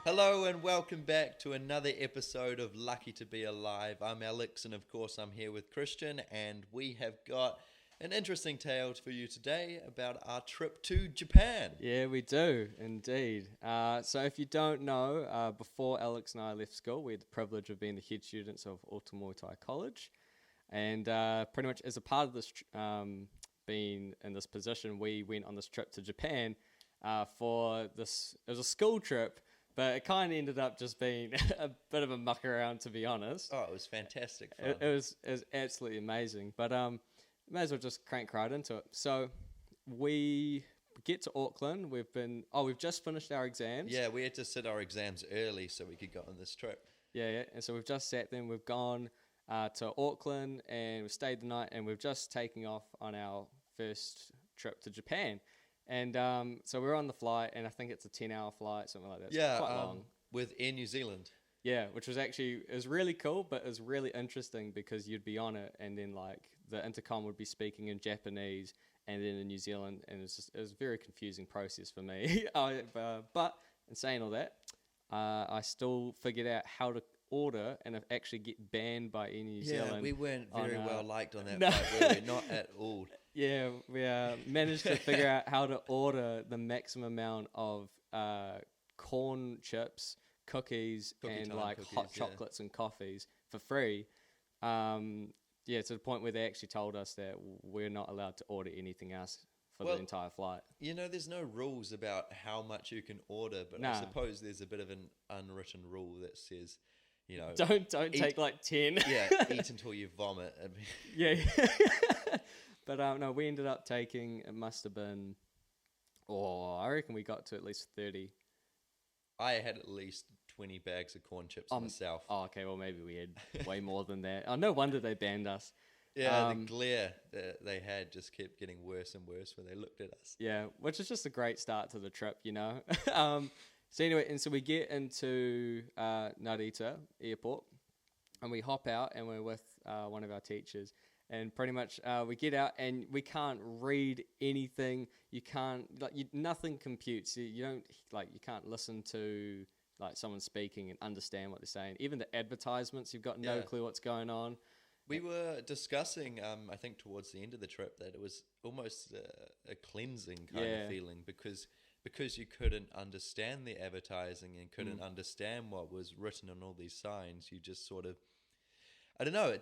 Hello and welcome back to another episode of Lucky to Be Alive. I'm Alex and of course I'm here with Christian, and we have got an interesting tale for you today about our trip to Japan. Yeah, we do, indeed. So if you don't know, before Alex and I left school, we had the privilege of being the head students of Otamoitai College. And pretty much as a part of this, being in this position, we went on this trip to Japan for this. It was a school trip, but it kind of ended up just being a bit of a muck around, to be honest. Oh, it was fantastic fun. It was absolutely amazing. But may as well just crank right into it. So we get to Auckland. We've just finished our exams. Yeah, we had to sit our exams early so we could go on this trip. Yeah. And so we've just sat them. We've gone to Auckland and we stayed the night, and we've just taken off on our first trip to Japan. And so we're on the flight, and I think it's a 10-hour flight, something like that. It's quite long. With Air New Zealand. Yeah, which was it was really cool, but it was really interesting because you'd be on it, and then like the intercom would be speaking in Japanese and then in New Zealand, and it was a very confusing process for me. But in saying all that, I still figured out how to order and actually get banned by Air New Zealand. Yeah, we weren't very well liked on that no. flight, were we? Not at all. Yeah, we managed to figure out how to order the maximum amount of corn chips, cookies and like cookies, hot chocolates and coffees for free. To the point where they actually told us that we're not allowed to order anything else for the entire flight. You know, there's no rules about how much you can order, but I suppose there's a bit of an unwritten rule that says, you know, don't take like 10. Yeah, eat until you vomit. Yeah. But no, we ended up taking, it must have been, I reckon we got to at least 30. I had at least 20 bags of corn chips myself. Oh, okay, well maybe we had way more than that. Oh, no wonder they banned us. Yeah, the glare that they had just kept getting worse and worse when they looked at us. Yeah, which is just a great start to the trip, you know. So anyway, and so we get into Narita Airport, and we hop out, and we're with one of our teachers. And pretty much we get out and we can't read anything. You can't nothing computes. You can't listen to like someone speaking and understand what they're saying. Even the advertisements, you've got no clue what's going on. We were discussing, I think towards the end of the trip, that it was almost a cleansing kind of feeling because you couldn't understand the advertising and couldn't understand what was written on all these signs. You just sort of, I don't know,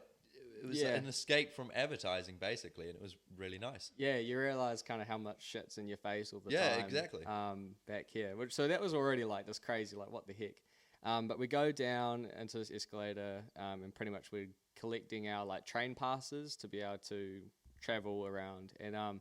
it was an escape from advertising, basically, and it was really nice. Yeah, you realize kind of how much shit's in your face all the time. Yeah, exactly. Back here. So that was already like this crazy, like what the heck. But we go down into this escalator, and pretty much we're collecting our like train passes to be able to travel around. And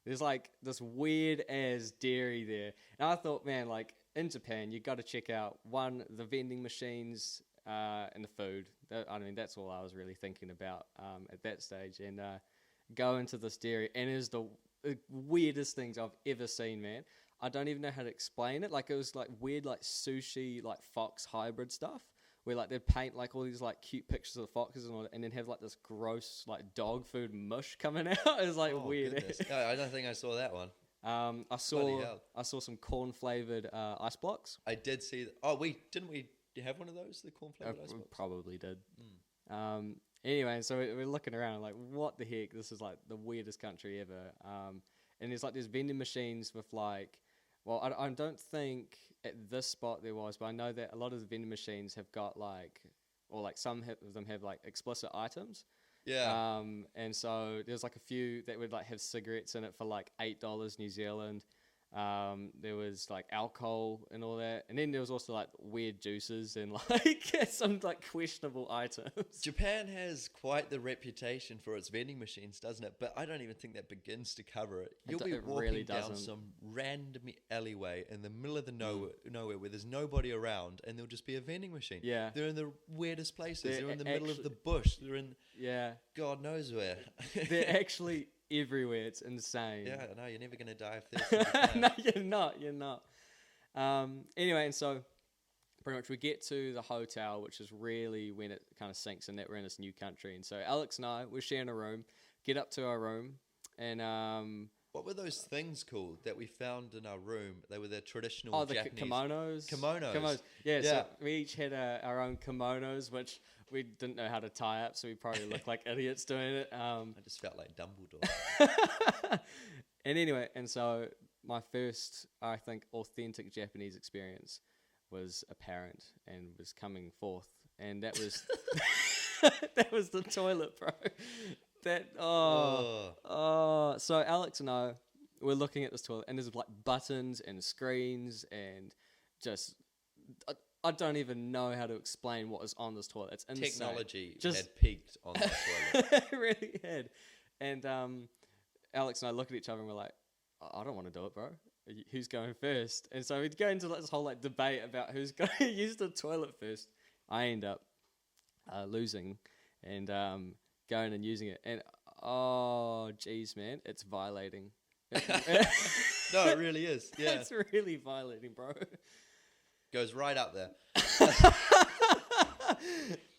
there's like this weird ass dairy there. And I thought, man, like in Japan, you got to check out the vending machines and the food. That's all I was really thinking about at that stage. And go into this dairy, and it is the weirdest things I've ever seen, man. I don't even know how to explain it. Like it was like weird, like sushi, like fox hybrid stuff, where like they'd paint like all these like cute pictures of the foxes and all that, and then have like this gross like dog food mush coming out. It was like weird. I don't think I saw that one. I saw some corn flavored ice blocks. I did see that. Oh, didn't we have one of those? The corn flavored ice blocks? Probably did. Anyway, so we're looking around like, what the heck? This is like the weirdest country ever. And there's like these vending machines with like, well, I don't think at this spot there was, but I know that a lot of the vending machines have got like, or like some of them have like explicit items. Yeah. And so there's like a few that would like have cigarettes in it for like $8 New Zealand. There was like alcohol and all that, and then there was also like weird juices and like some like questionable items. Japan has quite the reputation for its vending machines, doesn't it? But I don't even think that begins to cover it. You'll be walking really down some random alleyway in the middle of the nowhere where there's nobody around, and there'll just be a vending machine. Yeah, they're in the weirdest places. They're in the middle of the bush. They're in God knows where. They're actually everywhere. It's insane. Yeah, no, you're never going to die of thirst. No, you're not. Anyway, and so pretty much we get to the hotel, which is really when it kind of sinks in that we're in this new country. And so Alex and I, we're sharing a room, get up to our room, and What were those things called that we found in our room? They were the traditional Japanese... kimonos. Kimonos. Yeah, so we each had our own kimonos, which we didn't know how to tie up, so we probably looked like idiots doing it. I just felt like Dumbledore. And anyway, and so my first, I think, authentic Japanese experience was apparent and was coming forth, and that was that was the toilet, bro. So Alex and I were looking at this toilet, and there's like buttons and screens and just I don't even know how to explain what is on this toilet. It's insane. Technology had peaked on this toilet. It really had. And Alex and I look at each other and we're like, I don't want to do it, bro. Who's going first? And so we'd go into this whole like debate about who's going to use the toilet first. I end up losing and going and using it. And oh, geez, man, it's violating. No, it really is. Yeah, it's really violating, bro. Goes right up there.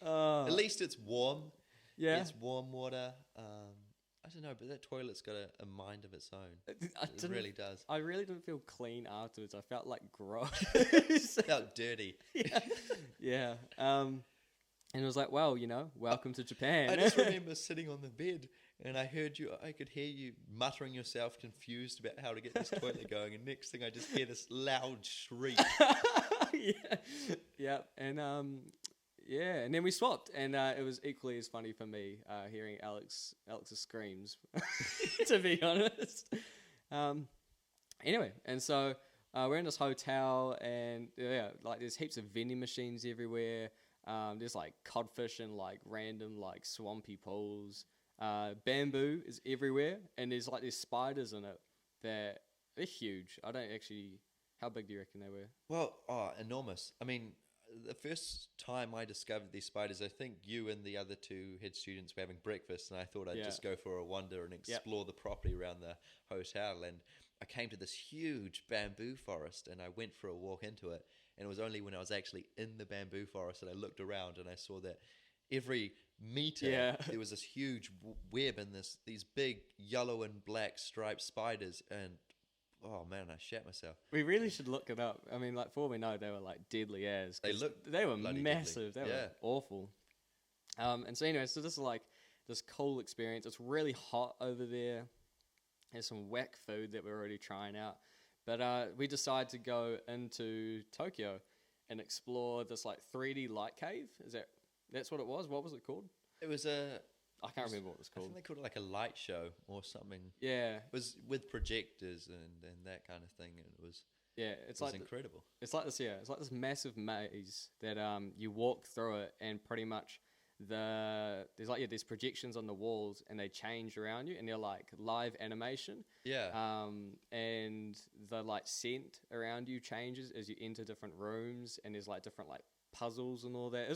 At least it's warm. Yeah, it's warm water. I don't know, but that toilet's got a mind of its own. It really does. I really didn't feel clean afterwards. I felt like gross. Felt dirty. Yeah. And it was like, well, welcome to Japan. I just remember sitting on the bed and I could hear you muttering yourself, confused about how to get this toilet going. And next thing I just hear this loud shriek. Yeah. And and then we swapped, and it was equally as funny for me hearing Alex's screams, to be honest. Anyway, and so we're in this hotel, and like there's heaps of vending machines everywhere. There's like codfish in like random like swampy pools. Bamboo is everywhere, and there's spiders in it that they're huge. I don't actually. How big do you reckon they were? Well, enormous. I mean, the first time I discovered these spiders, I think you and the other two head students were having breakfast, and I thought I'd just go for a wander and explore the property around the hotel. And I came to this huge bamboo forest, and I went for a walk into it. And it was only when I was actually in the bamboo forest that I looked around and I saw that every meter there was this huge web and these big yellow and black striped spiders. And oh man, I shat myself. We really should look it up. I mean, like, for all we know, they were like deadly as. They were massive. Deadly. They were awful. And so anyway, so this is like this cool experience. It's really hot over there. There's some whack food that we're already trying out. But we decided to go into Tokyo and explore this like 3D light cave. That's what it was? What was it called? It was I can't remember what it was called. I think they called it like a light show or something. Yeah. It was with projectors and that kind of thing. And it was incredible. It's like this, It's like this massive maze that you walk through it, and pretty much there's projections on the walls, and they change around you, and they're like live animation. Yeah. And the like scent around you changes as you enter different rooms, and there's like different like puzzles and all that. It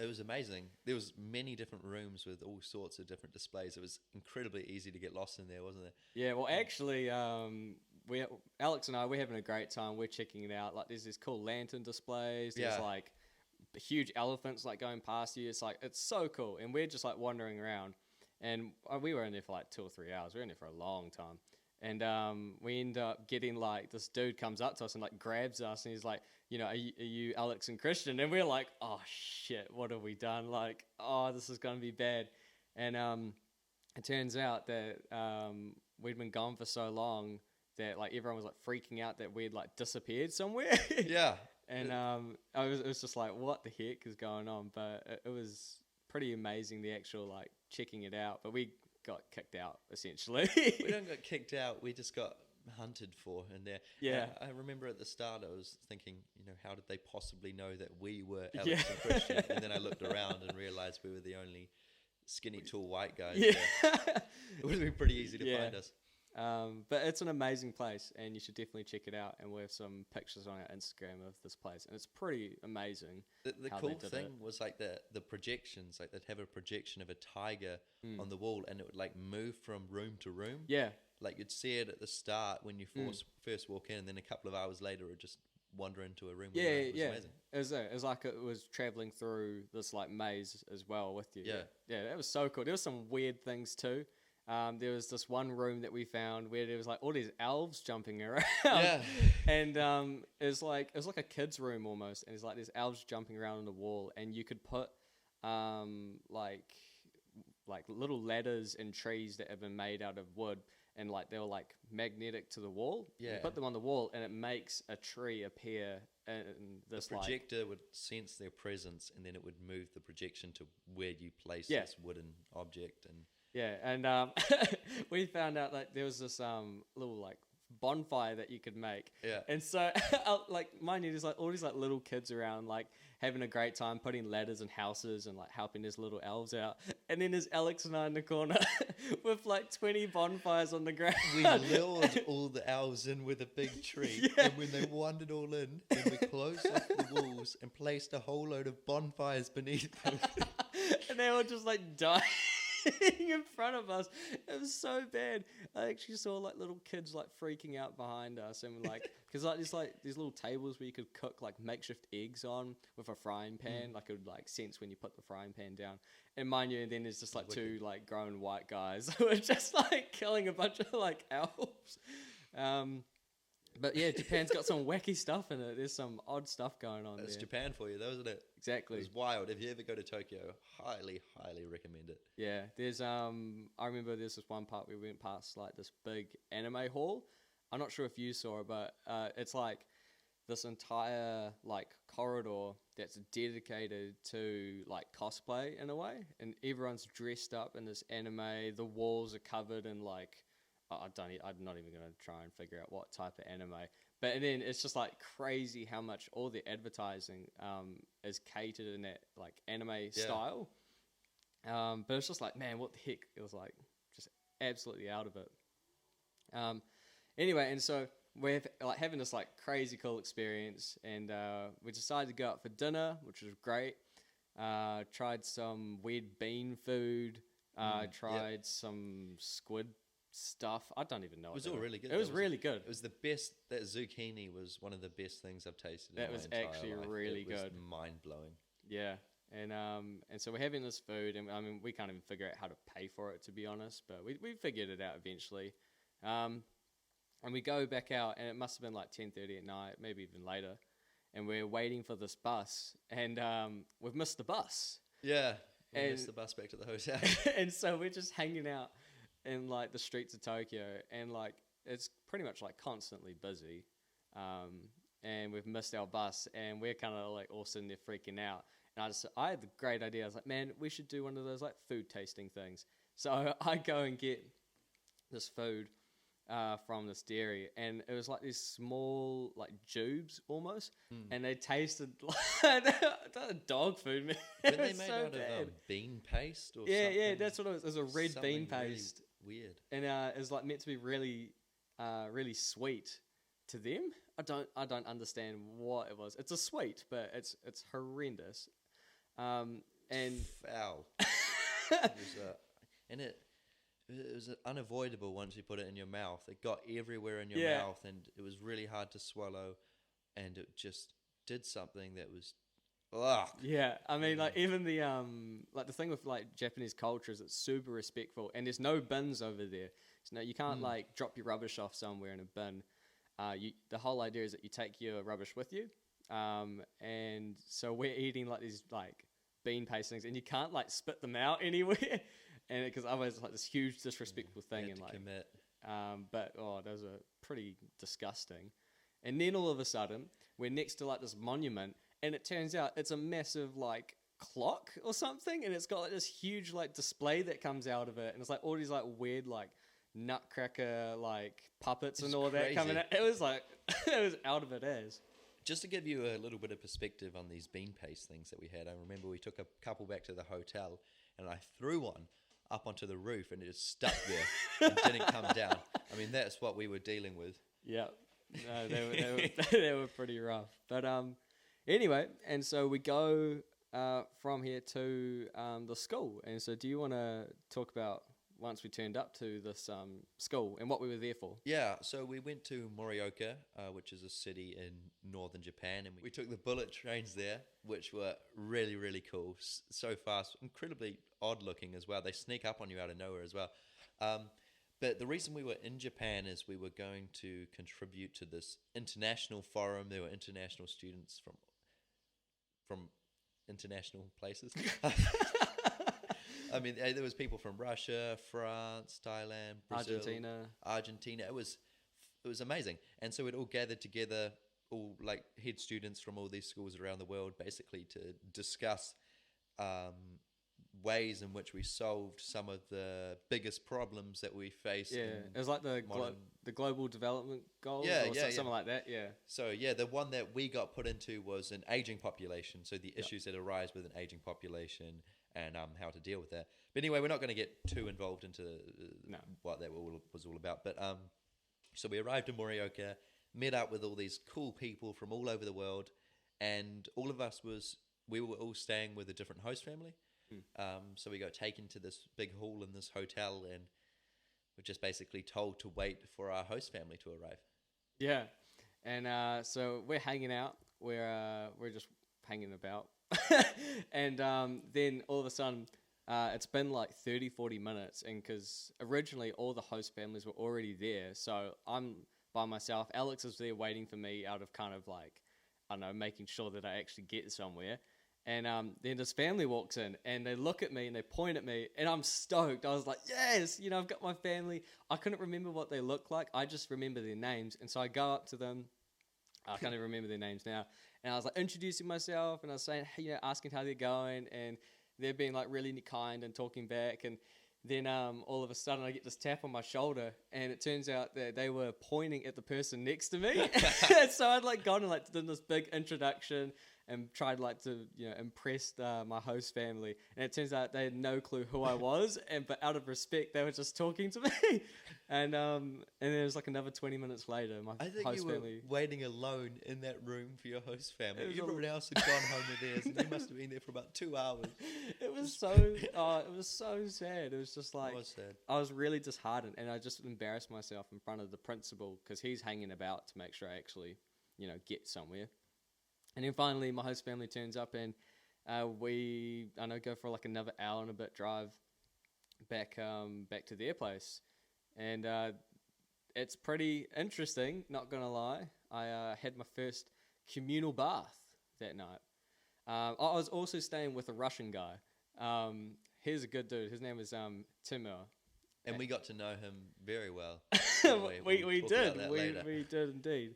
was amazing. There was many different rooms with all sorts of different displays. It was incredibly easy to get lost in there, wasn't it? Yeah, well actually Alex and I, we're having a great time. We're checking it out. Like there's these cool lantern displays. There's like huge elephants like going past you. It's so cool. And we're just like wandering around, and we were in there for like 2 or 3 hours. We were in there for a long time. And we end up getting like, this dude comes up to us and like grabs us, and he's like, are you Alex and Christian? And we're like, oh shit, what have we done? Like, oh, this is going to be bad. And it turns out that we'd been gone for so long that like everyone was like freaking out that we'd like disappeared somewhere. Yeah. And it was just like, what the heck is going on? But it was pretty amazing, the actual like checking it out. But we got kicked out essentially. We don't get kicked out. We just got hunted for in there. Yeah. I remember at the start I was thinking, how did they possibly know that we were Alex and Christian? And then I looked around and realized we were the only skinny, tall white guys there. It would have been pretty easy to find us. But it's an amazing place, and you should definitely check it out. And we have some pictures on our Instagram of this place, and it's pretty amazing. The cool thing was like the projections. Like they'd have a projection of a tiger on the wall, and it would like move from room to room. Yeah, like you'd see it at the start when you first walk in, and then a couple of hours later, it would just wander into a room. It was amazing. It was like it was traveling through this like maze as well with you. Yeah, that was so cool. There was some weird things too. there was this one room that we found where there was like all these elves jumping around. Yeah. And it was like a kid's room almost, and it's like there's elves jumping around on the wall, and you could put like little ladders and trees that have been made out of wood, and like they were like magnetic to the wall. Yeah. You put them on the wall, and it makes a tree appear in this. The projector would sense their presence, and then it would move the projection to where you place Yeah. this wooden object. And Yeah, and we found out that there was this little like bonfire that you could make. Yeah. And so like mind you, there's like all these like little kids around like having a great time putting ladders in houses and like helping these little elves out. And then there's Alex and I in the corner with like 20 bonfires on the ground. we lured all the elves in with a big tree, Yeah. and when they wandered all in, then we closed off the walls and placed a whole load of bonfires beneath them. And they were just like dying in front of us. It was so bad. I actually saw like little kids like freaking out behind us, and like because like there's like these little tables where you could cook like makeshift eggs on with a frying pan. Like it would like sense when you put the frying pan down. And mind you, and then there's just like two like grown white guys who are just like killing a bunch of like elves. But yeah, Japan's got some wacky stuff in it. There's some odd stuff going on That's there. Japan for you, though, isn't it? Exactly. It was wild. If you ever go to Tokyo, highly, highly recommend it. Yeah, there's I remember there's this one part we went past like this big anime hall. I'm not sure if you saw it, but it's like this entire like corridor that's dedicated to like cosplay in a way, and everyone's dressed up in this anime. The walls are covered in like I'm not even gonna try and figure out what type of anime. But then it's just like crazy how much all the advertising is catered in that like anime style. But it's just like, man, what the heck? It was like just absolutely out of it. Anyway, and so we're like having this like crazy cool experience, and we decided to go out for dinner, which was great. Tried some weird bean food. Tried some squid stuff. I don't even know. It was all really good. It was really good. It was the best. That zucchini was one of the best things I've tasted. That in was my entire actually life. really it was good. Mind blowing. Yeah, and so we're having this food, and I mean we can't even figure out how to pay for it, to be honest, but we figured it out eventually. And we go back out, and it must have been like 10:30 at night, maybe even later, and we're waiting for this bus, and we've missed the bus. Yeah, we And- missed the bus back to the hotel. And so we're just hanging out in like the streets of Tokyo, and like it's pretty much like constantly busy, and we've missed our bus, and we're kind of like all sitting there freaking out. And I had the great idea. I was like, man, we should do one of those like food tasting things. So I go and get this food from this dairy, and it was like these small like tubes almost, and they tasted like dog food, man. But they It was made so out bad. of bean paste or Yeah, something. yeah, that's what it was. It was a red bean Something really paste, weird. and it was like meant to be really, really sweet to them. I don't understand what it was. It's a sweet, but it's horrendous. And Foul. And it was unavoidable once you put it in your mouth. It got everywhere in your Yeah. mouth, and it was really hard to swallow. And it just did something that was, ugh. yeah, I mean, like even the like the thing with like Japanese culture is it's super respectful, and there's no bins over there. So no, you can't like drop your rubbish off somewhere in a bin. The whole idea is that you take your rubbish with you, and so we're eating like these like bean paste things, and you can't like spit them out anywhere, and because otherwise it's like this huge disrespectful thing, You and had to like, commit. but those are pretty disgusting. And then all of a sudden, we're next to like this monument, and it turns out it's a massive like clock or something, and it's got like this huge like display that comes out of it, and it's like all these like weird like nutcracker like puppets and It's all that crazy. coming out. It was like it was out of it as. Just to give you a little bit of perspective on these bean paste things that we had, I remember we took a couple back to the hotel, and I threw one up onto the roof, and it just stuck there and didn't come down. I mean, that's what we were dealing with. Yeah, no, they were they were pretty rough. But anyway, and so we go from here to the school. And so, do you want to talk about once we turned up to this school and what we were there for? Yeah, so we went to Morioka, which is a city in northern Japan, and we took the bullet trains there, which were really, really cool. So fast, incredibly odd looking as well. They sneak up on you out of nowhere as well. But the reason we were in Japan is we were going to contribute to this international forum. There were international students from international places. I mean, there was people from Russia, France, Thailand, Brazil, Argentina. It was amazing. And so we'd all gathered together, all like head students from all these schools around the world, basically to discuss ways in which we solved some of the biggest problems that we face. Yeah, it was like the global development goals, something like that. Yeah. So the one that we got put into was an aging population. So the issues that arise with an aging population and how to deal with that. But anyway, we're not going to get too involved into what that was all about. But so we arrived in Morioka, met up with all these cool people from all over the world, and all of us we were all staying with a different host family. So we got taken to this big hall in this hotel, and we're just basically told to wait for our host family to arrive. Yeah, and so we're hanging out. We're just hanging about, and then all of a sudden, it's been like 30, 40 minutes, and because originally all the host families were already there, so I'm by myself. Alex is there waiting for me out of kind of like, I don't know, making sure that I actually get somewhere. And then this family walks in, and they look at me, and they point at me, and I'm stoked. I was like, yes, I've got my family. I couldn't remember what they look like. I just remember their names. And so I go up to them. I can't even remember their names now. And I was like introducing myself, and I was saying, asking how they're going, and they're being like really kind and talking back. And then all of a sudden I get this tap on my shoulder, and it turns out that they were pointing at the person next to me. So I'd like gone and like done this big introduction and tried like to impress my host family, and it turns out they had no clue who I was, but out of respect they were just talking to me. And then it was like another 20 minutes later, my host family were waiting alone in that room for your host family. Everyone else had gone home with theirs, and you must have been there for about 2 hours. It was so sad. It was just like, it was sad. I was really disheartened, and I just embarrassed myself in front of the principal because he's hanging about to make sure I actually get somewhere. And then finally, my host family turns up, and we go for like another hour and a bit drive back to their place, and it's pretty interesting. Not gonna lie, I had my first communal bath that night. I was also staying with a Russian guy. He's a good dude. His name is Timur. And we got to know him very well. We did. We did indeed.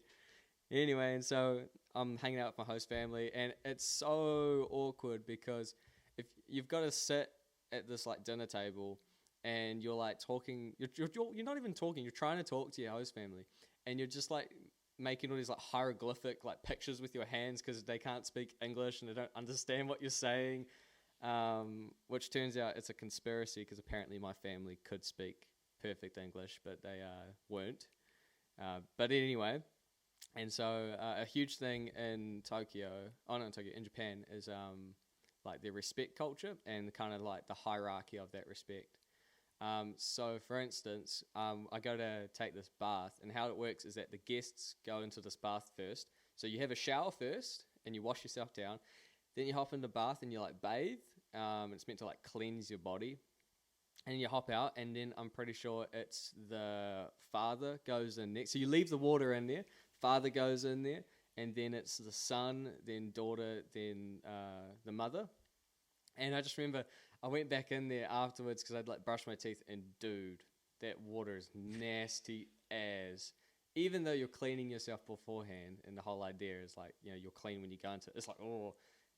Anyway, and so I'm hanging out with my host family, and it's so awkward because if you've got to sit at this like dinner table, and you're like talking, you're not even talking. You're trying to talk to your host family, and you're just like making all these like hieroglyphic like pictures with your hands because they can't speak English and they don't understand what you're saying. Which turns out it's a conspiracy because apparently my family could speak perfect English, but they weren't. But anyway. And so a huge thing in in Japan is like the respect culture and kind of like the hierarchy of that respect. So for instance, I go to take this bath, and how it works is that the guests go into this bath first. So you have a shower first, and you wash yourself down. Then you hop in the bath and you like bathe. It's meant to like cleanse your body. And you hop out, and then I'm pretty sure it's the father goes in next. So you leave the water in there. Father goes in there, and then it's the son, then daughter, then the mother. And I just remember I went back in there afterwards because I'd like brush my teeth, and dude, that water is nasty as. Even though you're cleaning yourself beforehand, and the whole idea is like, you're clean when you go into it. It's like, oh,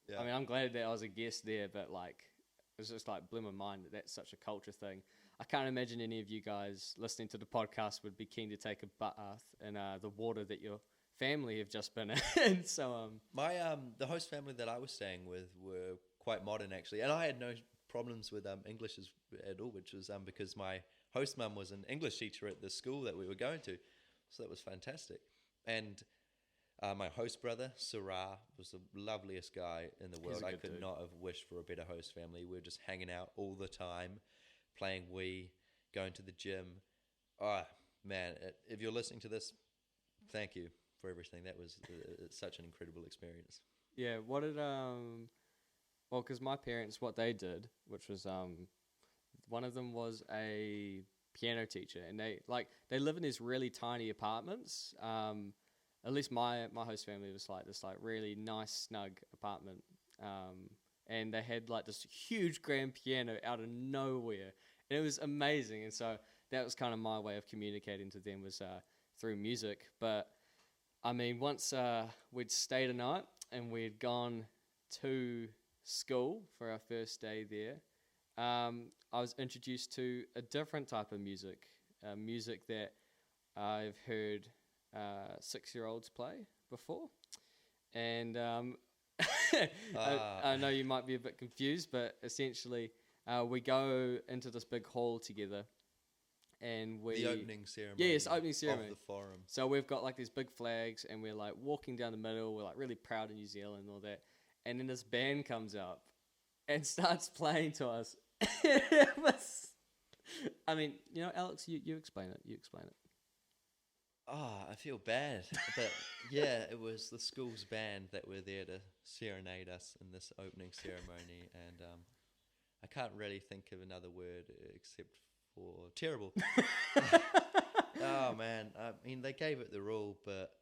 yeah. I mean, I'm glad that I was a guest there, but like, it was just like blew my mind that that's such a culture thing. I can't imagine any of you guys listening to the podcast would be keen to take a bath in the water that your family have just been in. So my the host family that I was staying with were quite modern actually, and I had no problems with English at all, which was because my host mum was an English teacher at the school that we were going to, so that was fantastic. And my host brother, Sarah, was the loveliest guy in the world. I could not have wished for a better host family. We were just hanging out all the time, playing Wii, going to the gym. Oh, man, if you're listening to this, thank you for everything. That was such an incredible experience. Yeah, what did, because my parents, what they did, which was, one of them was a piano teacher, and they live in these really tiny apartments. At least my host family was like this like really nice snug apartment, and they had like this huge grand piano out of nowhere, and it was amazing. And so that was kind of my way of communicating to them, was through music. But I mean, once we'd stayed a night and we'd gone to school for our first day there, I was introduced to a different type of music, music that I've heard 6-year-olds play before. And I know you might be a bit confused, but essentially we go into this big hall together. And the opening ceremony. Yes, opening ceremony of the forum. So we've got like these big flags, and we're like walking down the middle. We're like really proud of New Zealand and all that. And then this band comes up and starts playing to us. It was, I mean, you know, Alex, you explain it. You explain it. I feel bad, but yeah, it was the school's band that were there to serenade us in this opening ceremony, and I can't really think of another word except for terrible. Oh man, I mean they gave it the rule, but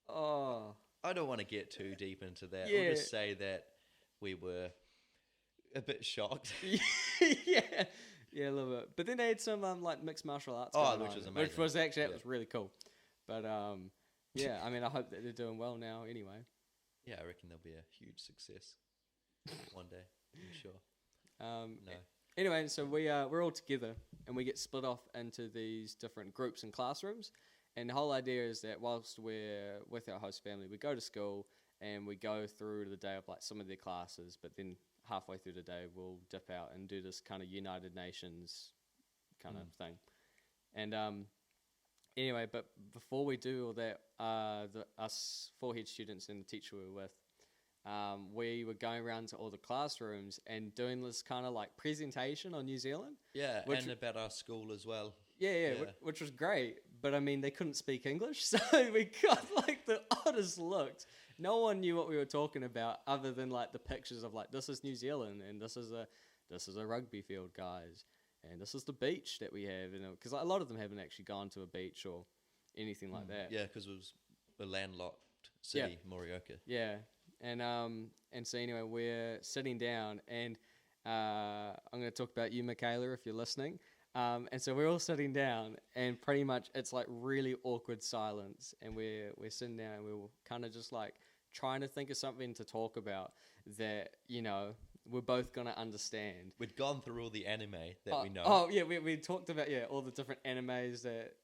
I don't want to get too deep into that. Yeah. We'll just say that we were a bit shocked. yeah, a little bit. But then they had some like mixed martial arts. Which was amazing. Which was actually it was really cool. But yeah, I mean, I hope that they're doing well now. Anyway. Yeah, I reckon they'll be a huge success one day. I'm sure. No. Anyway, so we're all together, and we get split off into these different groups and classrooms. And the whole idea is that whilst we're with our host family, we go to school and we go through the day of like some of their classes, but then halfway through the day we'll dip out and do this kind of United Nations kind of thing. And anyway, but before we do all that, us 4 head students and the teacher we were with, we were going around to all the classrooms and doing this kind of like presentation on New Zealand. Yeah, and about our school as well. Yeah. Which was great. But I mean, they couldn't speak English, so we got like the oddest looks. No one knew what we were talking about other than like the pictures of like, this is New Zealand, and this is a rugby field, guys, and this is the beach that we have. Because a lot of them haven't actually gone to a beach or anything like that. Yeah, because it was a landlocked city, Morioka. Yeah. And so anyway, we're sitting down, and I'm going to talk about you, Michaela, if you're listening. And so we're all sitting down, and pretty much it's like really awkward silence, and we're sitting down, and we're kind of just like trying to think of something to talk about that, you know, we're both going to understand. We'd gone through all the anime that we know. Oh, yeah, we talked about, all the different animes that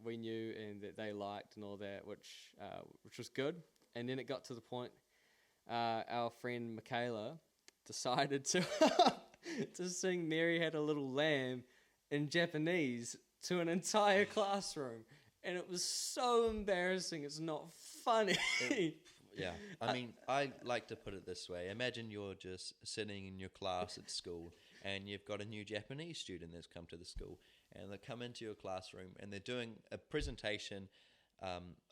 we knew and that they liked and all that, which was good. And then it got to the point, our friend Michaela decided to sing Mary Had a Little Lamb in Japanese to an entire classroom. And it was so embarrassing, it's not funny. Yeah, I mean, I like to put it this way. Imagine you're just sitting in your class at school, and you've got a new Japanese student that's come to the school, and they come into your classroom, and they're doing a presentation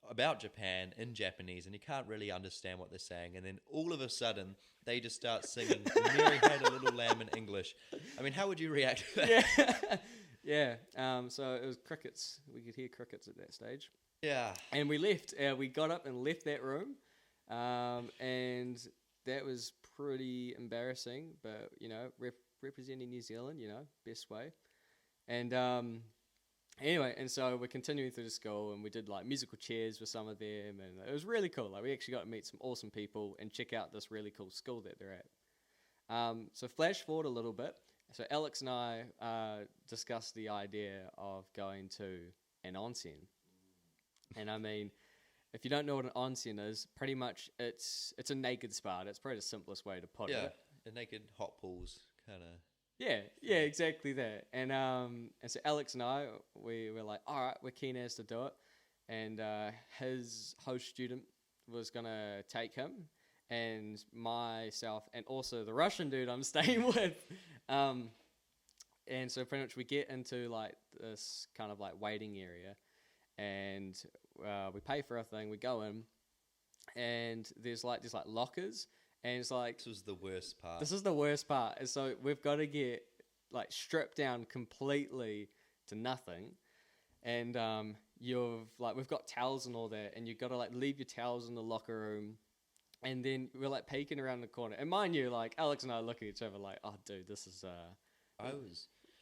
about Japan in Japanese, and you can't really understand what they're saying, and then all of a sudden they just start singing Mary Had a Little Lamb in English. I mean, how would you react to that? Yeah. So it was crickets. We could hear crickets at that stage. Yeah. And we left. We got up and left that room, and that was pretty embarrassing, but you know, representing New Zealand, you know, best way. And anyway, and so we're continuing through the school, and we did like musical chairs with some of them, and it was really cool. Like we actually got to meet some awesome people and check out this really cool school that they're at. So flash forward a little bit. So Alex and I discussed the idea of going to an onsen, and I mean, if you don't know what an onsen is, pretty much it's a naked spa. That's probably the simplest way to put it. Yeah, a naked hot pools kind of. Yeah, exactly that. And so Alex and I, we were like, all right, we're keen as to do it. And his host student was going to take him, and myself, and also the Russian dude I'm staying with. And so pretty much we get into like this kind of like waiting area, and we pay for our thing, we go in, and there's like lockers. And it's like... This was the worst part. This is the worst part. And so we've got to get, like, stripped down completely to nothing. And we've got towels and all that, and you've got to like leave your towels in the locker room. And then we're like peeking around the corner. And mind you, like Alex and I look at each other like, oh dude, this is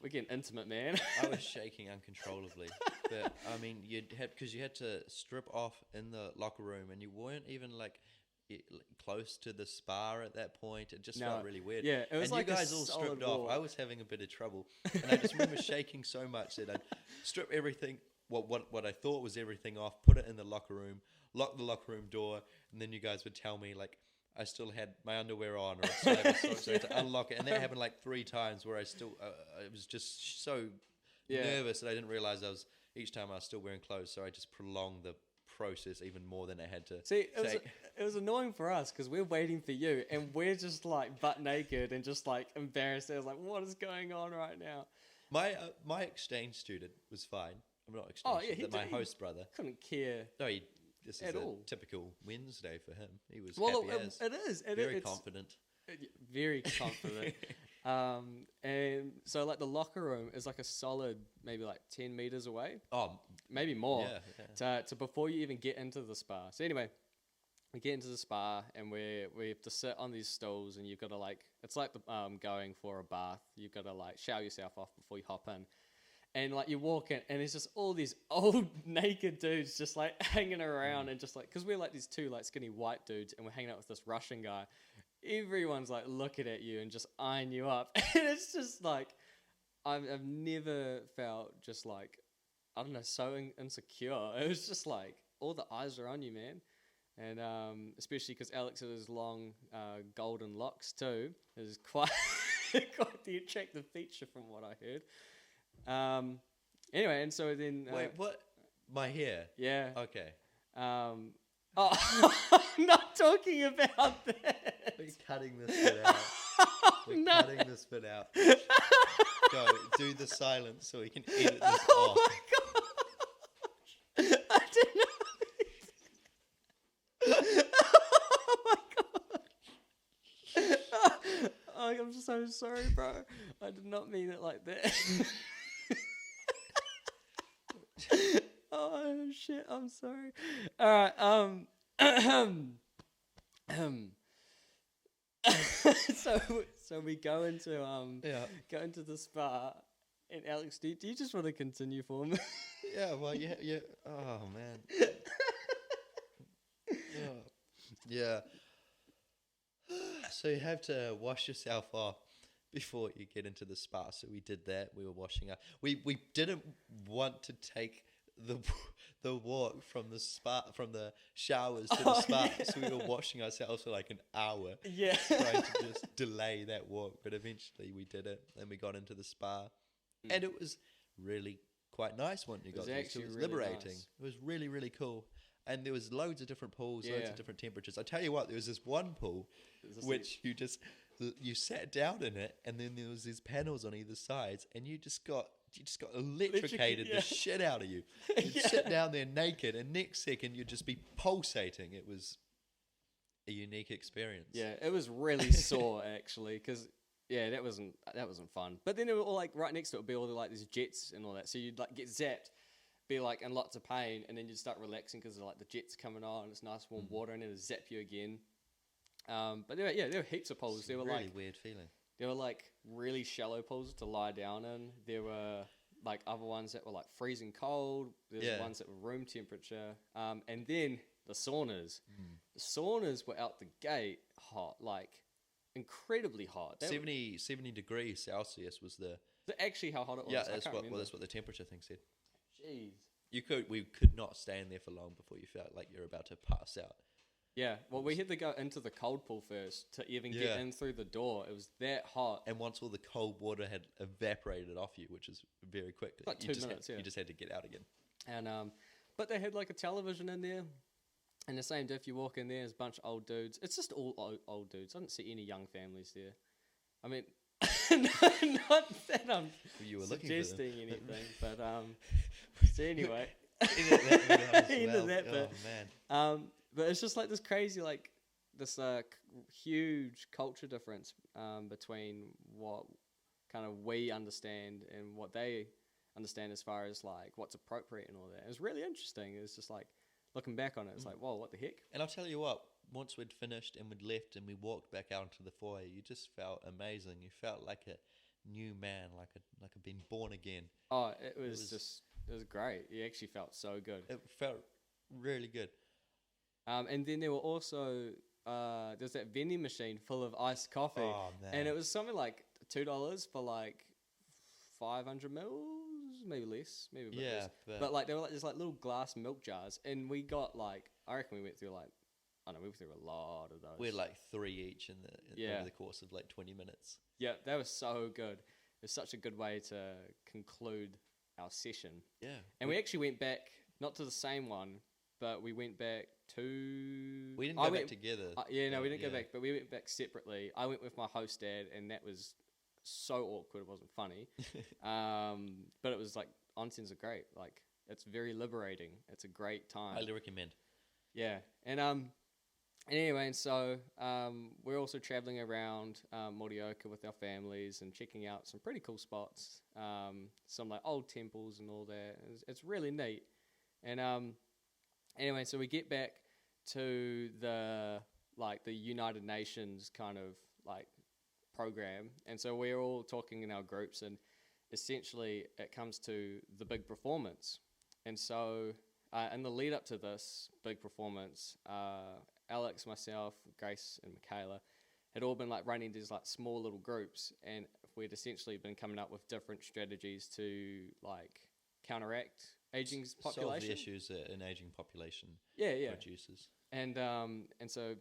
we're getting intimate, man. I was shaking uncontrollably. But I mean, because you had to strip off in the locker room, and you weren't even like close to the spa at that point. It just felt really weird. Yeah, it was and like you guys all stripped off. I was having a bit of trouble, and I just remember shaking so much that I'd strip everything, what I thought was everything off, put it in the locker room, lock the locker room door, and then you guys would tell me like I still had my underwear on, or I still had so I had to unlock it, and that happened like 3 times where I still I was just so nervous that I didn't realize each time I was still wearing clothes, so I just prolonged the process even more than I had to. See, it was annoying for us because we're waiting for you, and we're just like butt naked and just like embarrassed. I was like, what is going on right now? My exchange student was fine. I'm not exchange student, my host brother couldn't care. No, this is at all. Typical Wednesday for him. He was happy as. It is. Very confident. Very confident. And so like the locker room is like a solid maybe like 10 meters away. Oh, maybe more. To before you even get into the spa. So anyway, we get into the spa and we have to sit on these stools, and you've got to like, it's like going for a bath. You've got to like shower yourself off before you hop in. And like you walk in, and it's just all these old naked dudes just like hanging around, and just like, because we're like these 2 like skinny white dudes, and we're hanging out with this Russian guy. Everyone's like looking at you and just eyeing you up, and it's just like I've never felt just like, I don't know, so insecure. It was just like all the eyes are on you, man. And especially because Alex has his long golden locks too. Is quite quite the attractive feature from what I heard. Anyway, and so then wait, what? My hair? Yeah. Okay. I'm not talking about that. We're cutting this bit out. We're cutting this bit out. Go, do the silence so we can edit this off. Oh my gosh! I didn't know. Oh my gosh! Oh, I'm so sorry, bro. I did not mean it like that. Oh shit! I'm sorry. All right. So we go into the spa, and Alex, do you just want to continue for me? Yeah. Well, yeah. Oh man. Yeah. So you have to wash yourself off before you get into the spa. So we did that. We were washing up. We didn't want to take the walk from the showers to the spa. Yeah. So we were washing ourselves for like an hour. Yeah. Trying to just delay that walk. But eventually we did it, and we got into the spa. And it was really quite nice once you got there. It was really liberating. Nice. It was really, really cool. And there was loads of different pools, loads of different temperatures. I tell you what, there was this one pool which you sat down in it, and then there was these panels on either sides, and you just got electrocuted the shit out of you. You'd sit down there naked, and next second you'd just be pulsating. It was a unique experience. Yeah, it was really sore actually, because that wasn't fun. But then it was all like right next to it would be all the like these jets and all that, so you'd like get zapped, be like in lots of pain, and then you'd start relaxing because like the jets coming on, it's nice warm water, and then it'd zap you again. But there were heaps of pools. There were really like weird feeling. There were like really shallow pools to lie down in. There were like other ones that were like freezing cold. There was ones that were room temperature. And then the saunas. The saunas were out the gate hot, like incredibly hot. 70 degrees Celsius was the. Actually, how hot it was. Yeah, that's what the temperature thing said. Jeez. We could not stand there for long before you felt like you're about to pass out. Yeah, well, we had to go into the cold pool first to even get in through the door. It was that hot. And once all the cold water had evaporated off you, which is very quickly, like 2 minutes, you just had to get out again. And but they had like a television in there. And the same day, if you walk in there, there's a bunch of old dudes. It's just all old dudes. I didn't see any young families there. I mean, not that I'm suggesting anything, but so anyway. Into that bit. Oh man. But it's just like this crazy, like this huge culture difference between what kind of we understand and what they understand as far as like what's appropriate and all that. It was really interesting. It was just like looking back on it, it's like, whoa, what the heck? And I'll tell you what, once we'd finished and we'd left and we walked back out into the foyer, you just felt amazing. You felt like a new man, like I'd been born again. Oh, it was great. You actually felt so good. It felt really good. And then there were also there's that vending machine full of iced coffee. Oh, man. And it was something like $2 for like 500 mils, maybe less, maybe a bit less. But like they were like just like little glass milk jars, and we got like, I reckon we went through like, I don't know, we went through a lot of those. We had like 3 each over the course of like 20 minutes. Yeah, that was so good. It was such a good way to conclude our session. Yeah. And we actually went back, not to the same one, but we went back to... We didn't go back together. We didn't go back, but we went back separately. I went with my host dad, and that was so awkward. It wasn't funny. But it was like, onsens are great. Like, it's very liberating. It's a great time. Highly recommend. Yeah. And anyway, and so we're also traveling around Morioka with our families and checking out some pretty cool spots, some like old temples and all that. It's really neat. And anyway, so we get back to the United Nations kind of like program, and so we're all talking in our groups, and essentially it comes to the big performance. And so in the lead up to this big performance, Alex, myself, Grace, and Michaela had all been like running these like small little groups, and we'd essentially been coming up with different strategies to like counteract aging population. Solve the issues that an aging population produces. And so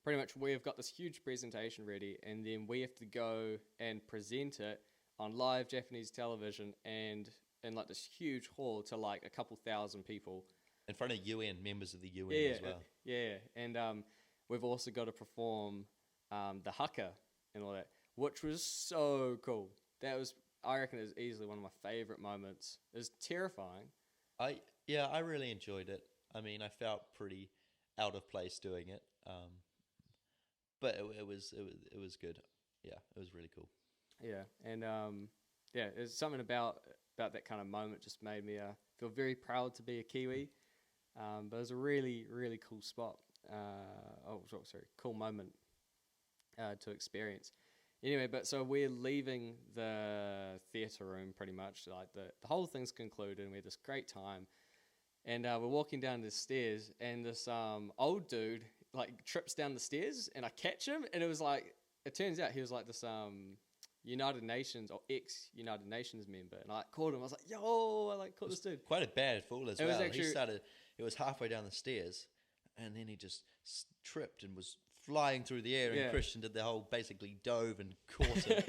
pretty much we've got this huge presentation ready, and then we have to go and present it on live Japanese television and in like this huge hall to like a couple thousand people. In front of UN, members of the UN as well. And we've also got to perform the haka and all that, which was so cool. That was, I reckon, it was easily one of my favorite moments. It was terrifying. I really enjoyed it. I mean, I felt pretty out of place doing it, but it was good. Yeah, it was really cool. Yeah, and there's something about that kind of moment just made me feel very proud to be a Kiwi. But it was a really, really cool spot. Cool moment to experience. Anyway, but so we're leaving the theatre room pretty much. Like the whole thing's concluded, and we had this great time. And we're walking down the stairs, and this old dude like trips down the stairs, and I catch him, and it turns out he was like this United Nations or ex-United Nations member, and I called him. I was like, "Yo!" I caught this dude. Quite a bad fool as well. It was halfway down the stairs, and then he just tripped and was flying through the air, and Christian did the whole basically dove and caught him.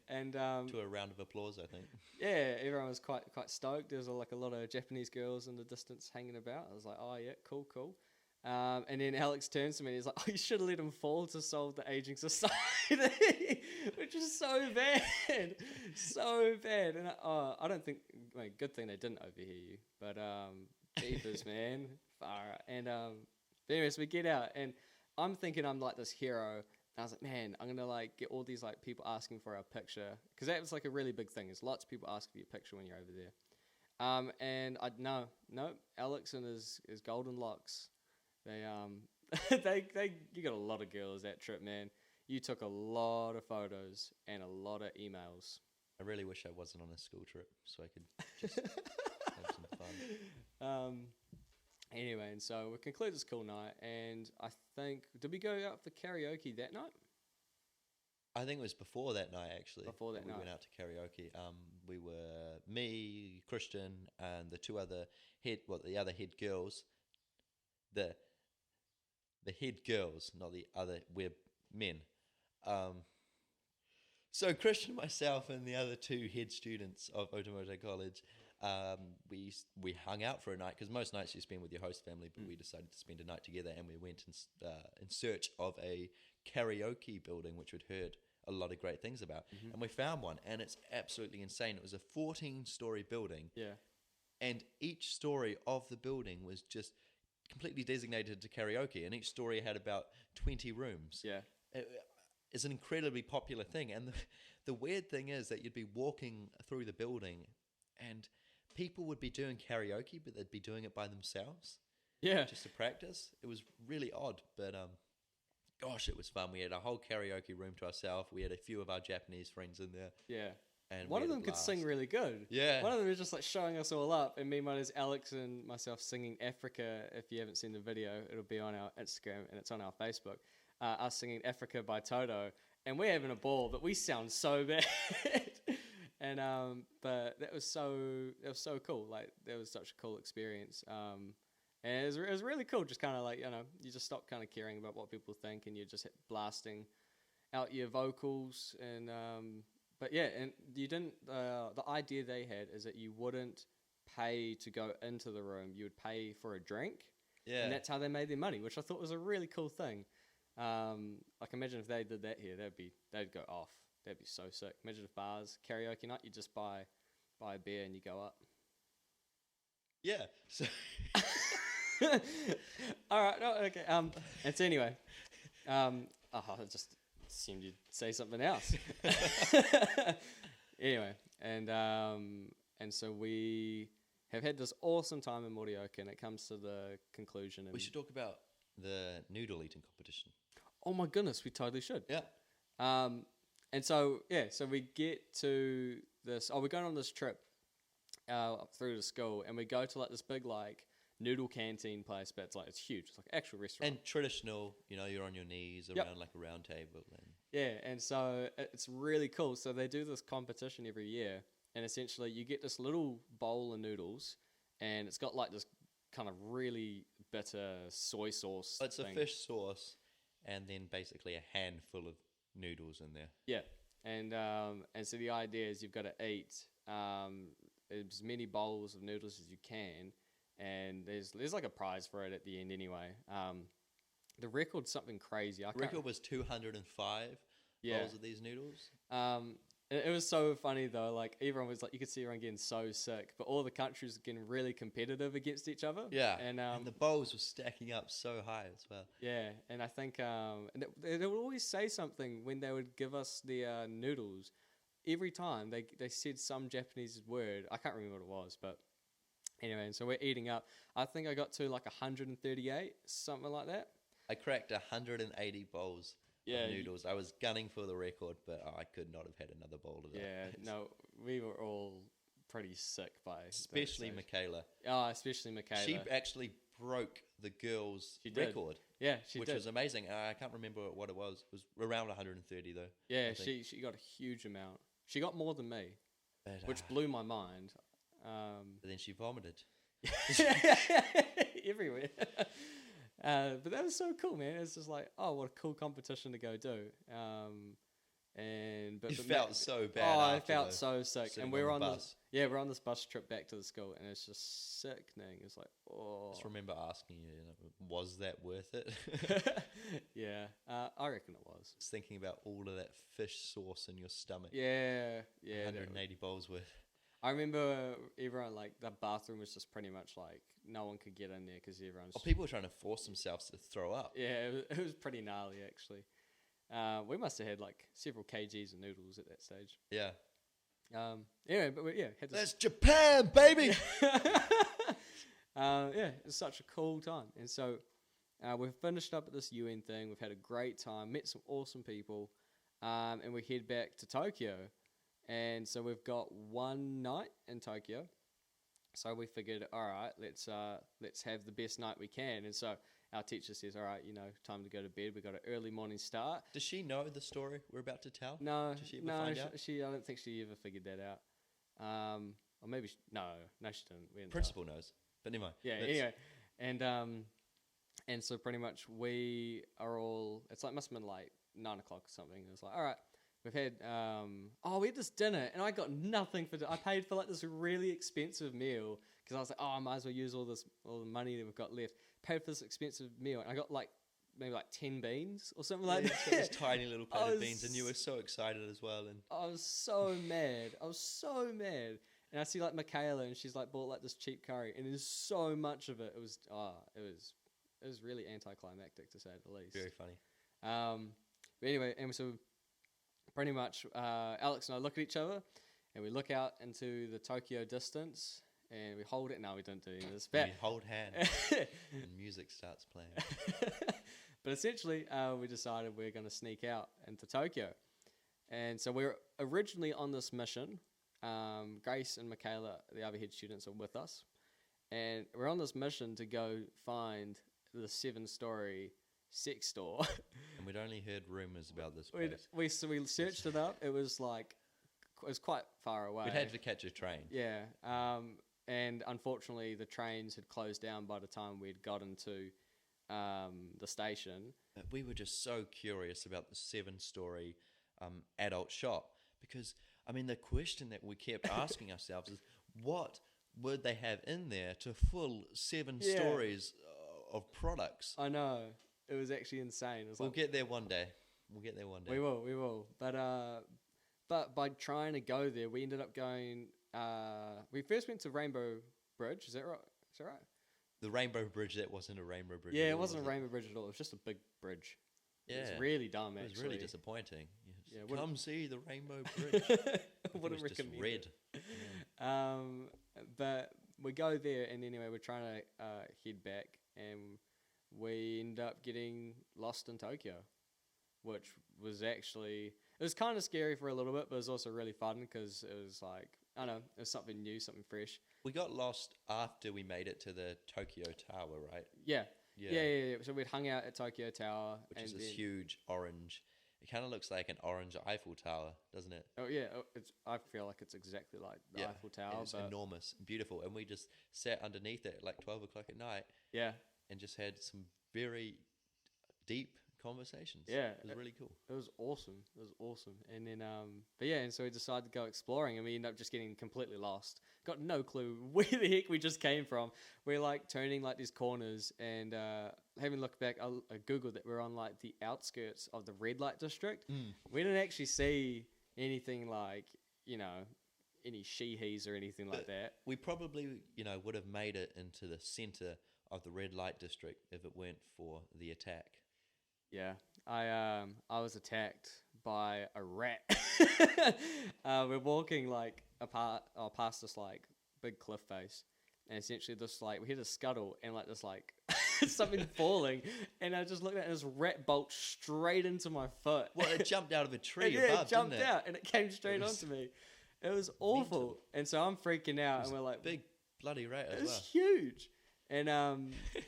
And to a round of applause, I think. Yeah, everyone was quite stoked. There was like a lot of Japanese girls in the distance hanging about. I was like, oh yeah, cool. And then Alex turns to me and he's like, oh, you should have let him fall to solve the aging society, which is so bad. So bad. And I don't think, good thing they didn't overhear you, but jeepers, man. Far out. And anyways, we get out, and I'm thinking I'm like this hero. And I was like, man, I'm going to like get all these like people asking for our picture. Because that was like a really big thing. There's lots of people asking for your picture when you're over there. And no, Alex and his golden locks, you got a lot of girls that trip, man. You took a lot of photos and a lot of emails. I really wish I wasn't on a school trip so I could just have some fun. Anyway, and so we conclude this cool night, and I think, did we go out for karaoke that night? I think it was before that night, actually. Before that night. We went out to karaoke. We were me, Christian, and the other head girls. The head girls, not the other, we're men. So Christian, myself, and the other two head students of Otamoto College, we hung out for a night, because most nights you spend with your host family, but we decided to spend a night together, and we went in search of a karaoke building, which we'd heard a lot of great things about. Mm-hmm. And we found one, and it's absolutely insane. It was a 14-story building. Yeah. And each story of the building was just completely designated to karaoke, and each story had about 20 rooms. Yeah. It's an incredibly popular thing, and the weird thing is that you'd be walking through the building, and people would be doing karaoke, but they'd be doing it by themselves. Yeah. Just to practice. It was really odd, but gosh, it was fun. We had a whole karaoke room to ourselves. We had a few of our Japanese friends in there. Yeah. And one of them could sing really good. Yeah. One of them was just like showing us all up, and meanwhile there's Alex and myself singing Africa. If you haven't seen the video, it'll be on our Instagram and it's on our Facebook. Us singing Africa by Toto, and we're having a ball, but we sound so bad. And but that was so cool. Like, that was such a cool experience. And it was really cool. Just kind of like, you just stop kind of caring about what people think, and you're just blasting out your vocals. And but yeah, and you didn't. The idea they had is that you wouldn't pay to go into the room. You would pay for a drink. Yeah. And that's how they made their money, which I thought was a really cool thing. Like, imagine if they did that here, they'd go off. That'd be so sick. Imagine if bars, karaoke night, you just buy a beer and you go up. Yeah. So all right. No, okay. And so anyway, I just assumed you'd say something else. Anyway, and so we have had this awesome time in Morioka, and it comes to the conclusion. And we should talk about the noodle eating competition. Oh my goodness, we totally should. Yeah. And so we get to this. Oh, we're going on this trip through the school, and we go to like this big like noodle canteen place, but it's huge. It's like an actual restaurant. And traditional, you're on your knees around like a round table. And yeah, and so it's really cool. So they do this competition every year, and essentially you get this little bowl of noodles, and it's got like this kind of really bitter soy sauce. It's thing. a fish sauce, and then basically a handful of noodles in there. Yeah, and so the idea is you've got to eat as many bowls of noodles as you can, and there's like a prize for it at the end anyway. The record's something crazy. The record was 205 bowls of these noodles. It was so funny though. Like, everyone was like, you could see everyone getting so sick, but all the countries were getting really competitive against each other. Yeah, and the bowls were stacking up so high as well. Yeah, and I think they would always say something when they would give us the noodles. Every time they said some Japanese word. I can't remember what it was, but anyway. And so we're eating up. I think I got to like 138, something like that. I cracked 180 bowls. Of noodles. I was gunning for the record, but I could not have had another bowl of that. Yeah, no, we were all pretty sick by especially Michaela. Oh, especially Michaela. She actually broke the girls' record. Yeah, she which did. Was amazing. I can't remember what it was. It was around 130 though. Yeah, she got a huge amount. She got more than me, which blew my mind. But then she vomited. Everywhere. But that was so cool, man. It's just like, oh, what a cool competition to go do. But you felt so bad. Oh, I felt so sick. And we're on bus. we're on this bus trip back to the school, and it's just sickening. It's like, oh. I just remember asking you, was that worth it? Yeah, I reckon it was. Just thinking about all of that fish sauce in your stomach. Yeah. 180 bowls worth. I remember everyone, like, the bathroom was just pretty much like no one could get in there because everyone's... Oh, people were trying to force themselves to throw up. Yeah, it was pretty gnarly, actually. We must have had like several kgs of noodles at that stage. Yeah. Anyway, but had this... That's Japan, baby! It was such a cool time. And so we've finished up at this UN thing. We've had a great time, met some awesome people, and we head back to Tokyo. And so we've got one night in Tokyo. So we figured, all right, let's have the best night we can. And so our teacher says, all right, time to go to bed. We got an early morning start. Does she know the story we're about to tell? No, Did she ever find out? I don't think she ever figured that out. Or maybe no, she didn't. Principal knows, but never mind. Yeah, anyway, and so pretty much we are all. It's like must have been like 9 o'clock or something. It was like, all right. We've had, we had this dinner, and I got nothing for I paid for like this really expensive meal because I was like, I might as well use all the money that we've got left. Paid for this expensive meal, and I got like maybe like 10 beans or something like that. This tiny little plate of beans, and you were so excited as well. And I was so mad. And I see like Michaela, and she's like bought like this cheap curry, and there's so much of it. It was really anticlimactic to say the least. Very funny. But anyway, and so. Pretty much, Alex and I look at each other, and we look out into the Tokyo distance, and we hold it. No, we don't do any of this. But we hold hands, and music starts playing. But essentially, we decided we're going to sneak out into Tokyo. And so we were originally on this mission. Grace and Michaela, the other head students, are with us. And we're on this mission to go find the 7-story sex store. And we'd only heard rumors about this place. So we searched it up. It was quite far away. We'd had to catch a train. Yeah. And unfortunately, the trains had closed down by the time we'd gotten to the station. We were just so curious about the 7-story adult shop, because I mean the question that we kept asking ourselves is, what would they have in there to fill 7 stories of products? I know, it was actually insane. We'll get there one day. We will. But by trying to go there, we ended up going. We first went to Rainbow Bridge. Is that right? The Rainbow Bridge, that wasn't a Rainbow Bridge. Yeah, it wasn't a Rainbow Bridge at all. It was just a big bridge. Yeah. It was really dumb, actually. It was really disappointing. Come see the Rainbow Bridge. Wouldn't recommend red. But we go there, and anyway, we're trying to head back, and we end up getting lost in Tokyo, which was actually... It was kind of scary for a little bit, but it was also really fun because it was like, I don't know, it was something new, something fresh. We got lost after we made it to the Tokyo Tower, right? Yeah. So we'd hung out at Tokyo Tower. Which is this huge orange... It kind of looks like an orange Eiffel Tower, doesn't it? Oh, yeah. I feel like it's exactly like the Eiffel Tower. It's enormous, beautiful. And we just sat underneath it at like 12 o'clock at night. Yeah. And just had some very deep conversations. Yeah. It was really cool. It was awesome. And then, and so we decided to go exploring, and we ended up just getting completely lost. Got no clue where the heck we just came from. We're like turning like these corners, and having looked back, I Googled that we're on like the outskirts of the red light district. We didn't actually see anything like, any she-he's or anything like that. We probably, would have made it into the center of the red light district if it weren't for the attack. Yeah, I was attacked by a rat. We're walking like past this like big cliff face, and essentially this like we hit a scuttle and like this like something falling, and I just looked at it, and this rat bolt straight into my foot. Well, it jumped out of a tree above, it jumped out, and it came straight onto me. It was awful, mental. And so I'm freaking out, and we're like, big bloody rat as well. It's huge. And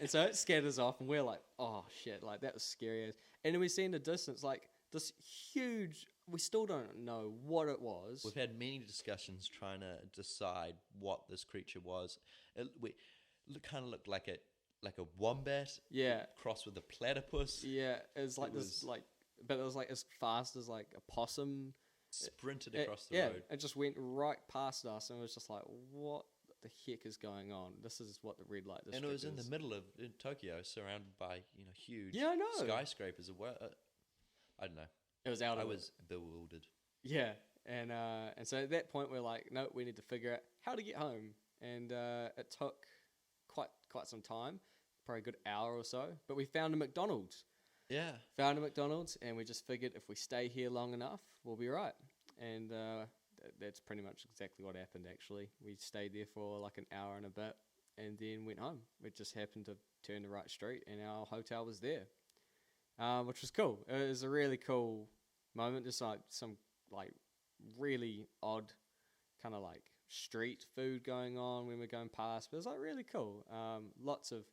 so it scared us off, and we're like, oh shit, like that was scary. And then we see in the distance like this huge, we still don't know what it was. We've had many discussions trying to decide what this creature was. It kind of looked like a wombat, crossed with a platypus. Yeah, it was like but it was like as fast as like a possum. Sprinted across the road. It just went right past us, and it was just like, what the heck is going on? This is what the red light district is. And it was in the middle of Tokyo, surrounded by huge skyscrapers. I don't know. It was out. I was bewildered. Yeah, and so at that point we're like, no, we need to figure out how to get home, and it took quite some time, probably a good hour or so. But we found a McDonald's. Yeah, found a McDonald's, and we just figured if we stay here long enough, we'll be right. And that's pretty much exactly what happened, actually. We stayed there for like an hour and a bit, and then went home. We just happened to turn the right street, and our hotel was there, which was cool. It was a really cool moment. Just like some like really odd kind of like street food going on when we're going past, but it was like really cool. Lots of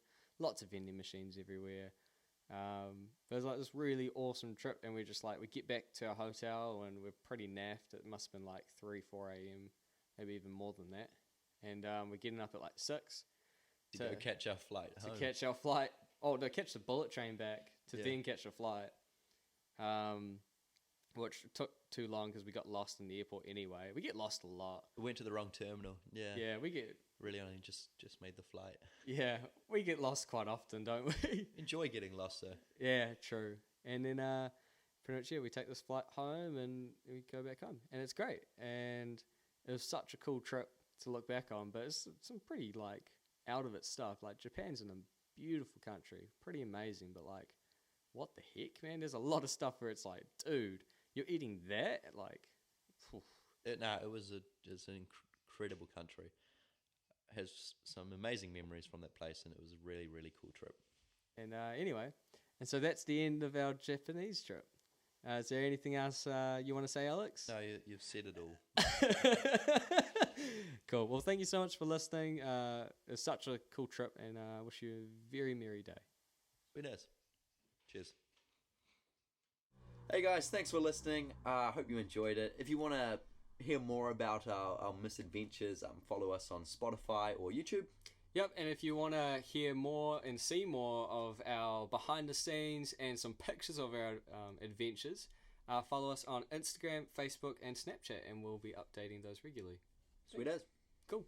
vending machines everywhere. It was like this really awesome trip, and we get back to our hotel, and we're pretty naffed. It must have been like 3-4 a.m, maybe even more than that. And we're getting up at like 6 to go catch our flight home. Catch our flight. Oh no, catch the bullet train back to then catch a flight. Which took too long because we got lost in the airport anyway. We get lost a lot. We went to the wrong terminal. Yeah, we get really only just made the flight. Yeah, we get lost quite often, don't we? Enjoy getting lost though. Yeah, true. And then pretty much we take this flight home and we go back home, and it's great. And it was such a cool trip to look back on. But it's some pretty like out of it stuff. Like Japan's in a beautiful country, pretty amazing. But like, what the heck, man? There's a lot of stuff where it's like, dude, you're eating that? Like, It's an incredible country. Has some amazing memories from that place, and it was a really, really cool trip. And anyway, and so that's the end of our Japanese trip. Is there anything else you want to say, Alex? No, you've said it all. Cool. Well, thank you so much for listening. It was such a cool trip, and I wish you a very merry day. Sweet as. Cheers. Hey guys, thanks for listening. I hope you enjoyed it. If you want to hear more about our misadventures, follow us on Spotify or YouTube. Yep, and if you want to hear more and see more of our behind the scenes and some pictures of our adventures, follow us on Instagram, Facebook, and Snapchat, and we'll be updating those regularly. Sweet as. Cool.